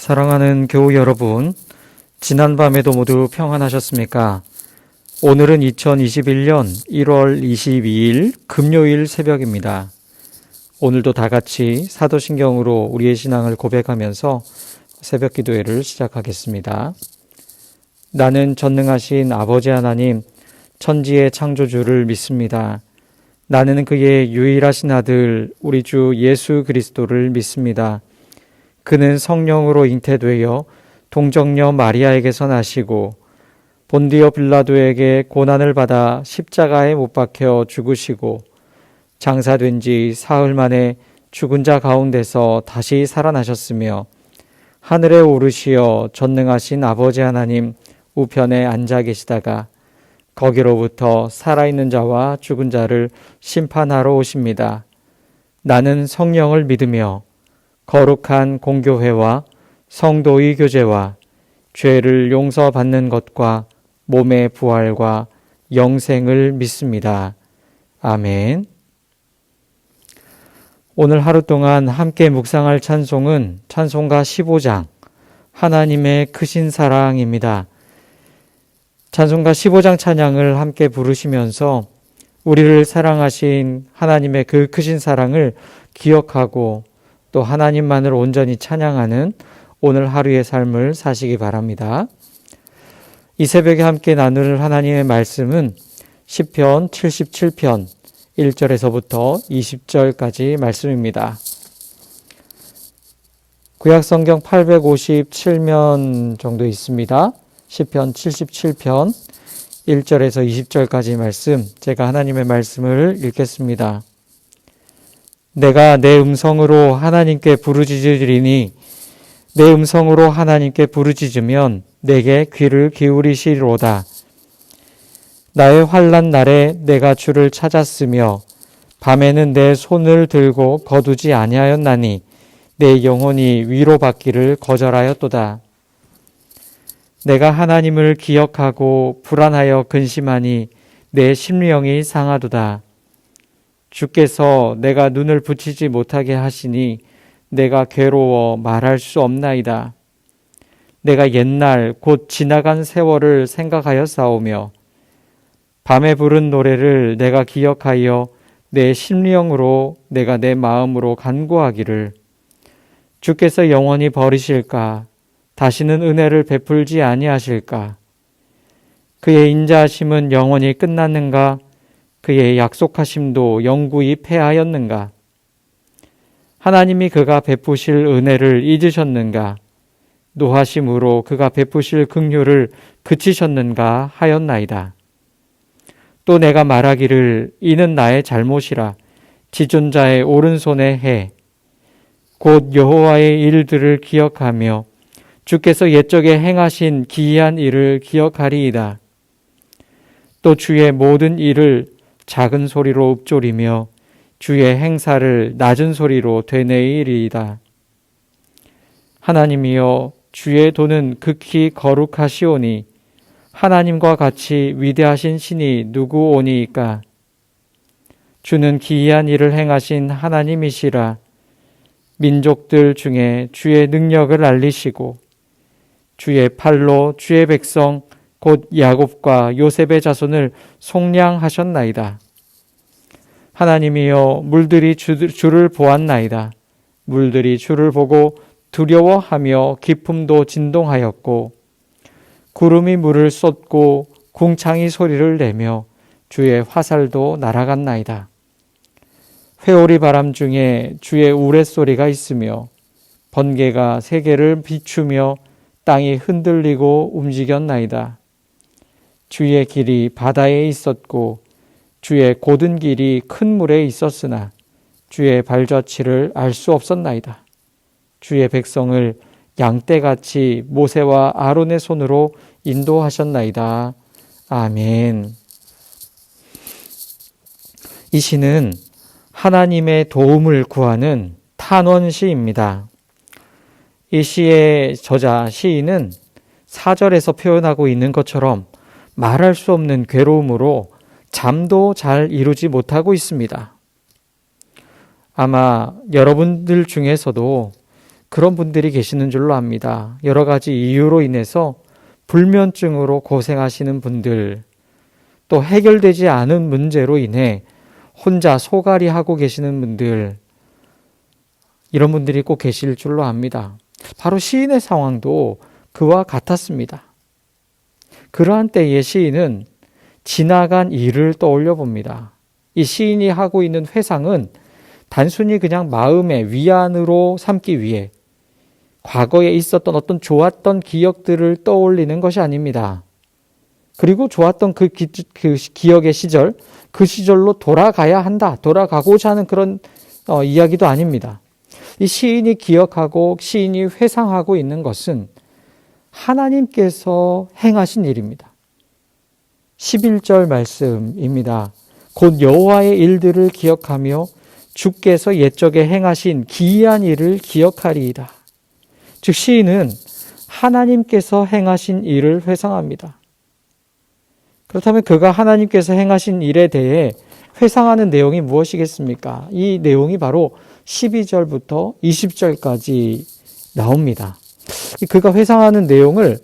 사랑하는 교우 여러분, 지난밤에도 모두 평안하셨습니까? 오늘은 2021년 1월 22일 금요일 새벽입니다. 오늘도 다 같이 사도신경으로 우리의 신앙을 고백하면서 새벽 기도회를 시작하겠습니다. 나는 전능하신 아버지 하나님, 천지의 창조주를 믿습니다. 나는 그의 유일하신 아들, 우리 주 예수 그리스도를 믿습니다. 그는 성령으로 잉태되어 동정녀 마리아에게서 나시고 본디오 빌라도에게 고난을 받아 십자가에 못 박혀 죽으시고 장사된 지 사흘 만에 죽은 자 가운데서 다시 살아나셨으며 하늘에 오르시어 전능하신 아버지 하나님 우편에 앉아 계시다가 거기로부터 살아있는 자와 죽은 자를 심판하러 오십니다. 나는 성령을 믿으며 거룩한 공교회와 성도의 교제와 죄를 용서받는 것과 몸의 부활과 영생을 믿습니다. 아멘. 오늘 하루 동안 함께 묵상할 찬송은 찬송가 15장 하나님의 크신 사랑입니다. 찬송가 15장 찬양을 함께 부르시면서 우리를 사랑하신 하나님의 그 크신 사랑을 기억하고 또 하나님만을 온전히 찬양하는 오늘 하루의 삶을 사시기 바랍니다. 이 새벽에 함께 나눌 하나님의 말씀은 시편 77편 1절에서부터 20절까지 말씀입니다. 구약성경 857면 정도 있습니다. 시편 77편 1절에서 20절까지 말씀, 제가 하나님의 말씀을 읽겠습니다. 내가 내 음성으로 하나님께 부르짖으리니 내 음성으로 하나님께 부르짖으면 내게 귀를 기울이시리로다. 나의 환난 날에 내가 주를 찾았으며 밤에는 내 손을 들고 거두지 아니하였나니 내 영혼이 위로받기를 거절하였도다. 내가 하나님을 기억하고 불안하여 근심하니 내 심령이 상하도다. 주께서 내가 눈을 붙이지 못하게 하시니 내가 괴로워 말할 수 없나이다. 내가 옛날 곧 지나간 세월을 생각하여 싸우며 밤에 부른 노래를 내가 기억하여 내 심령으로 내가 내 마음으로 간구하기를 주께서 영원히 버리실까? 다시는 은혜를 베풀지 아니하실까? 그의 인자하심은 영원히 끝났는가? 그의 약속하심도 영구히 패하였는가? 하나님이 그가 베푸실 은혜를 잊으셨는가? 노하심으로 그가 베푸실 긍휼을 그치셨는가 하였나이다. 또 내가 말하기를 이는 나의 잘못이라 지존자의 오른손에 해 곧 여호와의 일들을 기억하며 주께서 옛적에 행하신 기이한 일을 기억하리이다. 또 주의 모든 일을 작은 소리로 읊조리며 주의 행사를 낮은 소리로 되뇌이리이다. 하나님이여 주의 도는 극히 거룩하시오니 하나님과 같이 위대하신 신이 누구오니이까? 주는 기이한 일을 행하신 하나님이시라. 민족들 중에 주의 능력을 알리시고 주의 팔로 주의 백성 곧 야곱과 요셉의 자손을 속량하셨나이다. 하나님이여 물들이 주를 보았나이다. 물들이 주를 보고 두려워하며 기품도 진동하였고 구름이 물을 쏟고 궁창이 소리를 내며 주의 화살도 날아갔나이다. 회오리 바람 중에 주의 우레소리가 있으며 번개가 세계를 비추며 땅이 흔들리고 움직였나이다. 주의 길이 바다에 있었고 주의 곧은 길이 큰 물에 있었으나 주의 발자취를 알 수 없었나이다. 주의 백성을 양떼같이 모세와 아론의 손으로 인도하셨나이다. 아멘. 이 시는 하나님의 도움을 구하는 탄원시입니다. 이 시의 저자 시인은 4절에서 표현하고 있는 것처럼 말할 수 없는 괴로움으로 잠도 잘 이루지 못하고 있습니다. 아마 여러분들 중에서도 그런 분들이 계시는 줄로 압니다. 여러 가지 이유로 인해서 불면증으로 고생하시는 분들, 또 해결되지 않은 문제로 인해 혼자 소갈이 하고 계시는 분들, 이런 분들이 꼭 계실 줄로 압니다. 바로 시인의 상황도 그와 같았습니다. 그러한 때에 시인은 지나간 일을 떠올려 봅니다. 이 시인이 하고 있는 회상은 단순히 그냥 마음의 위안으로 삼기 위해 과거에 있었던 어떤 좋았던 기억들을 떠올리는 것이 아닙니다. 그리고 좋았던 그 기억의 시절, 그 시절로 돌아가야 한다, 돌아가고자 하는 그런 이야기도 아닙니다. 이 시인이 기억하고 시인이 회상하고 있는 것은 하나님께서 행하신 일입니다. 11절 말씀입니다. 곧 여호와의 일들을 기억하며 주께서 옛적에 행하신 기이한 일을 기억하리이다. 즉 시인은 하나님께서 행하신 일을 회상합니다. 그렇다면 그가 하나님께서 행하신 일에 대해 회상하는 내용이 무엇이겠습니까? 이 내용이 바로 12절부터 20절까지 나옵니다. 그가 회상하는 내용을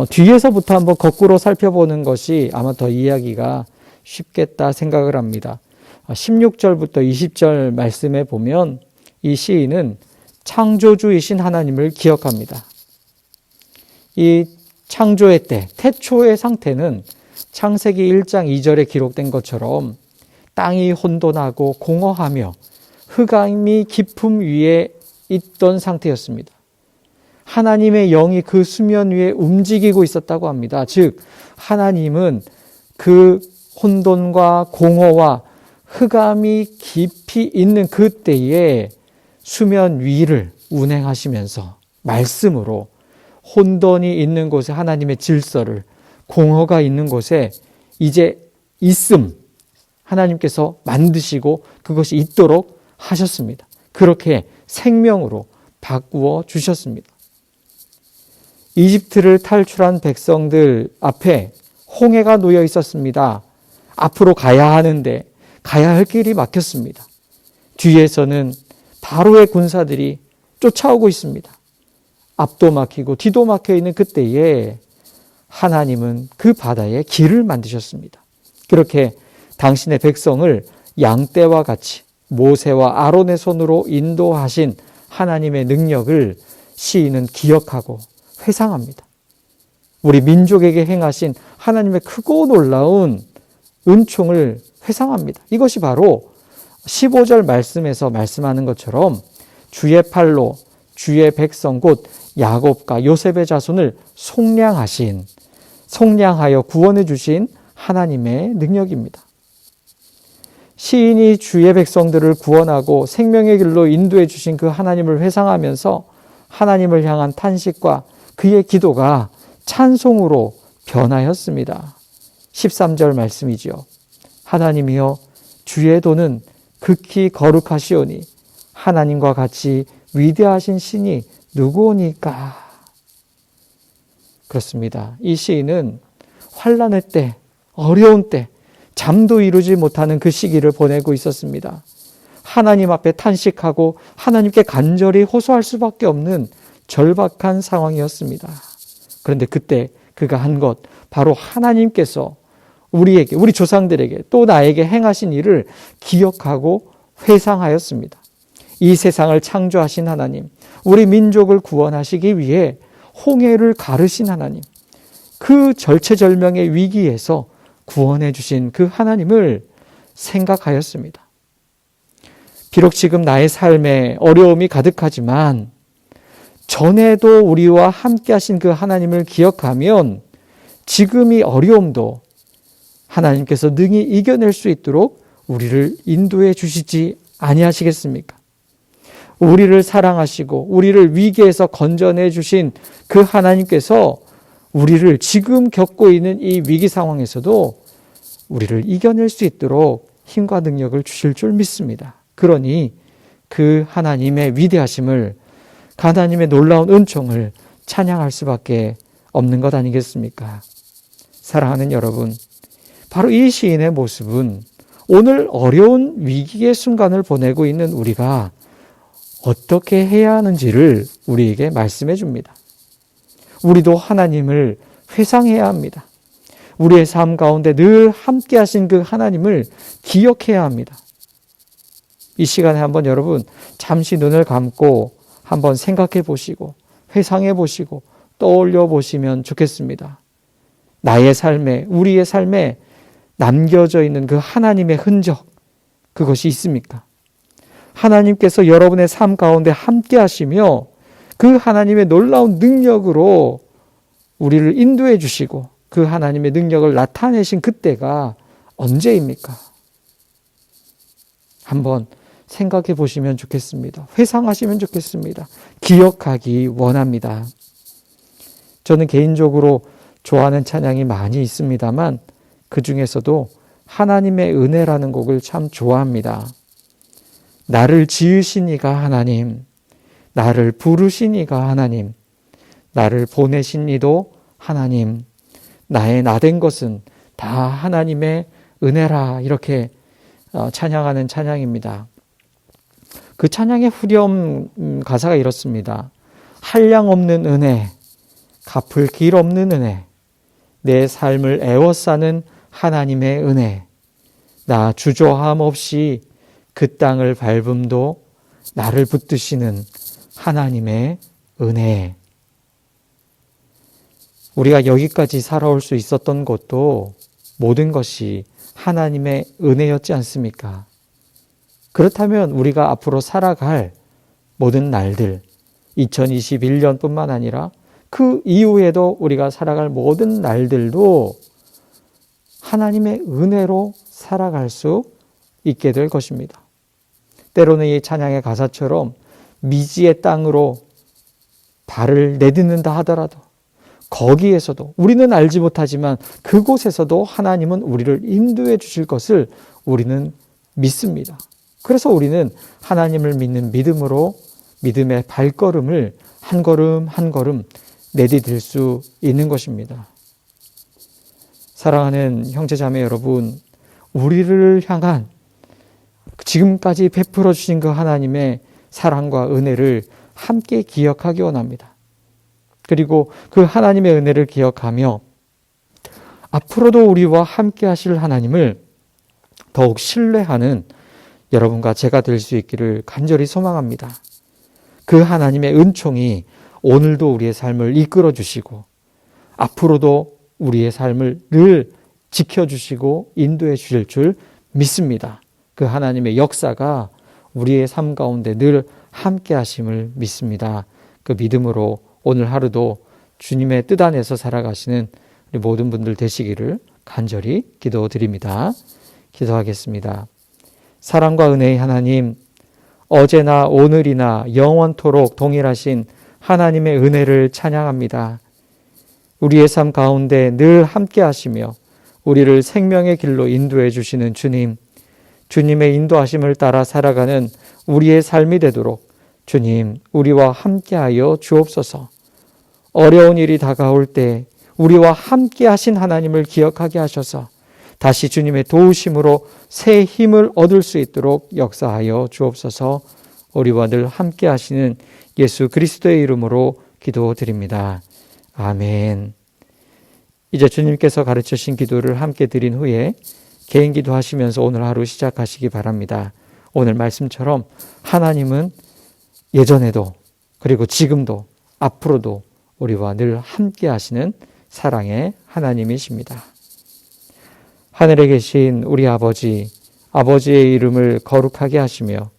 뒤에서부터 한번 거꾸로 살펴보는 것이 아마 더 이해하기가 쉽겠다 생각을 합니다. 16절부터 20절 말씀에 보면 이 시인은 창조주이신 하나님을 기억합니다. 이 창조의 때, 태초의 상태는 창세기 1장 2절에 기록된 것처럼 땅이 혼돈하고 공허하며 흑암이 깊음 위에 있던 상태였습니다. 하나님의 영이 그 수면 위에 움직이고 있었다고 합니다. 즉 하나님은 그 혼돈과 공허와 흑암이 깊이 있는 그때에 수면 위를 운행하시면서 말씀으로 혼돈이 있는 곳에 하나님의 질서를, 공허가 있는 곳에 이제 있음, 하나님께서 만드시고 그것이 있도록 하셨습니다. 그렇게 생명으로 바꾸어 주셨습니다. 이집트를 탈출한 백성들 앞에 홍해가 놓여 있었습니다. 앞으로 가야 하는데 가야 할 길이 막혔습니다. 뒤에서는 바로의 군사들이 쫓아오고 있습니다. 앞도 막히고 뒤도 막혀 있는 그때에 하나님은 그 바다에 길을 만드셨습니다. 그렇게 당신의 백성을 양떼와 같이 모세와 아론의 손으로 인도하신 하나님의 능력을 시인은 기억하고 회상합니다. 우리 민족에게 행하신 하나님의 크고 놀라운 은총을 회상합니다. 이것이 바로 15절 말씀에서 말씀하는 것처럼 주의 팔로 주의 백성 곧 야곱과 요셉의 자손을 속량하여 구원해 주신 하나님의 능력입니다. 시인이 주의 백성들을 구원하고 생명의 길로 인도해 주신 그 하나님을 회상하면서 하나님을 향한 탄식과 그의 기도가 찬송으로 변하였습니다. 13절 말씀이지요. 하나님이여 주의 도는 극히 거룩하시오니 하나님과 같이 위대하신 신이 누구오니까. 그렇습니다. 이 시인은 환난의 때, 어려운 때, 잠도 이루지 못하는 그 시기를 보내고 있었습니다. 하나님 앞에 탄식하고 하나님께 간절히 호소할 수밖에 없는 절박한 상황이었습니다. 그런데 그때 그가 한 것, 바로 하나님께서 우리에게, 우리 조상들에게 또 나에게 행하신 일을 기억하고 회상하였습니다. 이 세상을 창조하신 하나님, 우리 민족을 구원하시기 위해 홍해를 가르신 하나님, 그 절체절명의 위기에서 구원해 주신 그 하나님을 생각하였습니다. 비록 지금 나의 삶에 어려움이 가득하지만 전에도 우리와 함께 하신 그 하나님을 기억하면 지금의 어려움도 하나님께서 능히 이겨낼 수 있도록 우리를 인도해 주시지 아니하시겠습니까? 우리를 사랑하시고 우리를 위기에서 건져내 주신 그 하나님께서 우리를 지금 겪고 있는 이 위기 상황에서도 우리를 이겨낼 수 있도록 힘과 능력을 주실 줄 믿습니다. 그러니 그 하나님의 위대하심을, 하나님의 놀라운 은총을 찬양할 수밖에 없는 것 아니겠습니까? 사랑하는 여러분, 바로 이 시인의 모습은 오늘 어려운 위기의 순간을 보내고 있는 우리가 어떻게 해야 하는지를 우리에게 말씀해 줍니다. 우리도 하나님을 회상해야 합니다. 우리의 삶 가운데 늘 함께 하신 그 하나님을 기억해야 합니다. 이 시간에 한번 여러분 잠시 눈을 감고 한번 생각해 보시고 회상해 보시고 떠올려 보시면 좋겠습니다. 나의 삶에, 우리의 삶에 남겨져 있는 그 하나님의 흔적, 그것이 있습니까? 하나님께서 여러분의 삶 가운데 함께 하시며 그 하나님의 놀라운 능력으로 우리를 인도해 주시고 그 하나님의 능력을 나타내신 그때가 언제입니까? 한번 생각해 보시면 좋겠습니다. 회상하시면 좋겠습니다. 기억하기 원합니다. 저는 개인적으로 좋아하는 찬양이 많이 있습니다만 그 중에서도 하나님의 은혜라는 곡을 참 좋아합니다. 나를 지으신 이가 하나님, 나를 부르신 이가 하나님, 나를 보내신 이도 하나님, 나의 나된 것은 다 하나님의 은혜라, 이렇게 찬양하는 찬양입니다. 그 찬양의 후렴 가사가 이렇습니다. 한량 없는 은혜, 갚을 길 없는 은혜, 내 삶을 애워싸는 하나님의 은혜, 나 주저함 없이 그 땅을 밟음도 나를 붙드시는 하나님의 은혜. 우리가 여기까지 살아올 수 있었던 것도 모든 것이 하나님의 은혜였지 않습니까? 그렇다면 우리가 앞으로 살아갈 모든 날들, 2021년뿐만 아니라 그 이후에도 우리가 살아갈 모든 날들도 하나님의 은혜로 살아갈 수 있게 될 것입니다. 때로는 이 찬양의 가사처럼 미지의 땅으로 발을 내딛는다 하더라도 거기에서도 우리는 알지 못하지만 그곳에서도 하나님은 우리를 인도해 주실 것을 우리는 믿습니다. 그래서 우리는 하나님을 믿는 믿음으로 믿음의 발걸음을 한 걸음 한 걸음 내디딜 수 있는 것입니다. 사랑하는 형제자매 여러분, 우리를 향한 지금까지 베풀어 주신 그 하나님의 사랑과 은혜를 함께 기억하기 원합니다. 그리고 그 하나님의 은혜를 기억하며 앞으로도 우리와 함께 하실 하나님을 더욱 신뢰하는 여러분과 제가 될 수 있기를 간절히 소망합니다. 그 하나님의 은총이 오늘도 우리의 삶을 이끌어 주시고 앞으로도 우리의 삶을 늘 지켜주시고 인도해 주실 줄 믿습니다. 그 하나님의 역사가 우리의 삶 가운데 늘 함께 하심을 믿습니다. 그 믿음으로 오늘 하루도 주님의 뜻 안에서 살아가시는 우리 모든 분들 되시기를 간절히 기도드립니다. 기도하겠습니다. 사랑과 은혜의 하나님, 어제나 오늘이나 영원토록 동일하신 하나님의 은혜를 찬양합니다. 우리의 삶 가운데 늘 함께 하시며 우리를 생명의 길로 인도해 주시는 주님, 주님의 인도하심을 따라 살아가는 우리의 삶이 되도록 주님, 우리와 함께하여 주옵소서. 어려운 일이 다가올 때 우리와 함께 하신 하나님을 기억하게 하셔서 다시 주님의 도우심으로 새 힘을 얻을 수 있도록 역사하여 주옵소서. 우리와 늘 함께 하시는 예수 그리스도의 이름으로 기도드립니다. 아멘. 이제 주님께서 가르치신 기도를 함께 드린 후에 개인 기도하시면서 오늘 하루 시작하시기 바랍니다. 오늘 말씀처럼 하나님은 예전에도 그리고 지금도 앞으로도 우리와 늘 함께 하시는 사랑의 하나님이십니다. 하늘에 계신 우리 아버지, 아버지의 이름을 거룩하게 하시며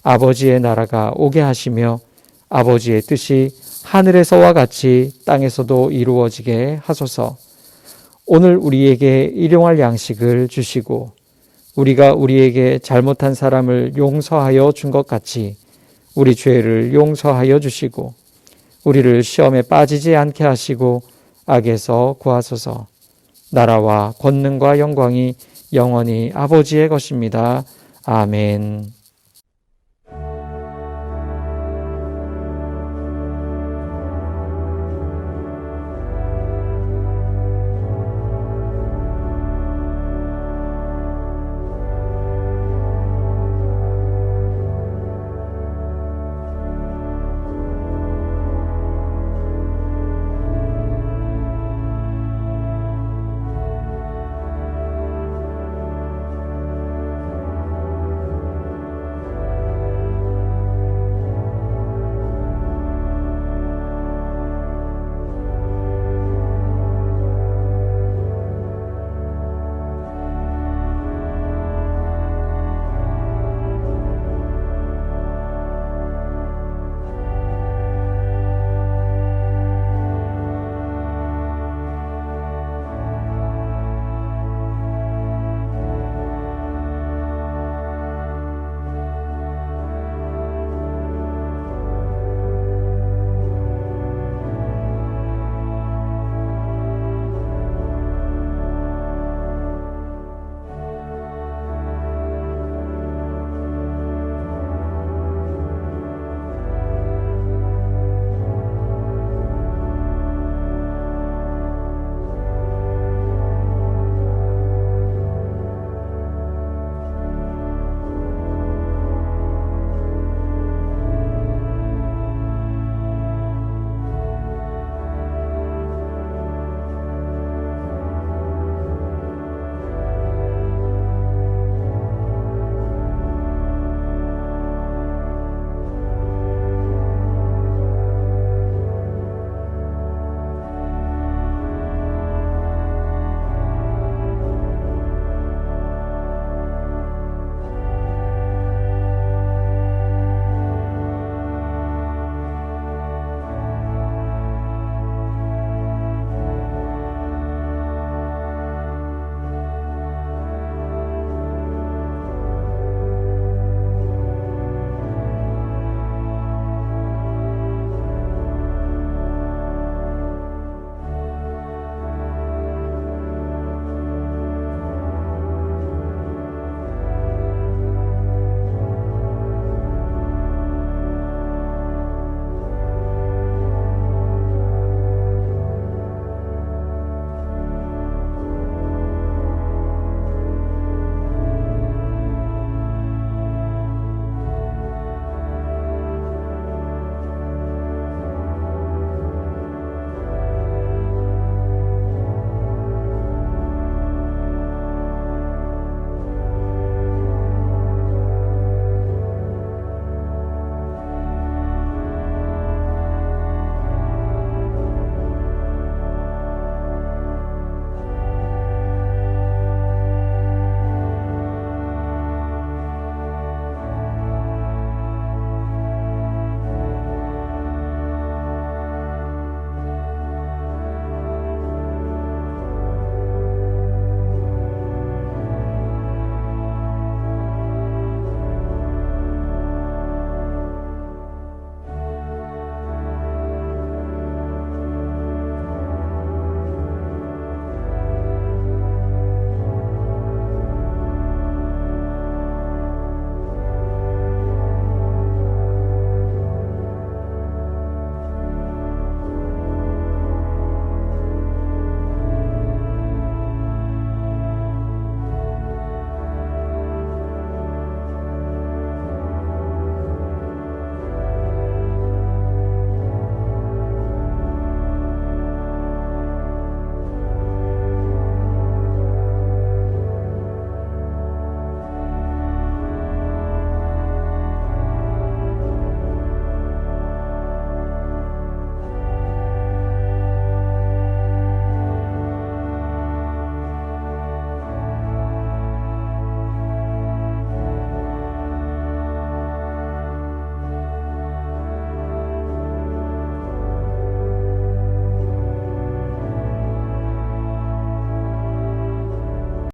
아버지의 나라가 오게 하시며 아버지의 뜻이 하늘에서와 같이 땅에서도 이루어지게 하소서. 오늘 우리에게 일용할 양식을 주시고 우리가 우리에게 잘못한 사람을 용서하여 준 것 같이 우리 죄를 용서하여 주시고 우리를 시험에 빠지지 않게 하시고 악에서 구하소서. 나라와 권능과 영광이 영원히 아버지의 것입니다. 아멘.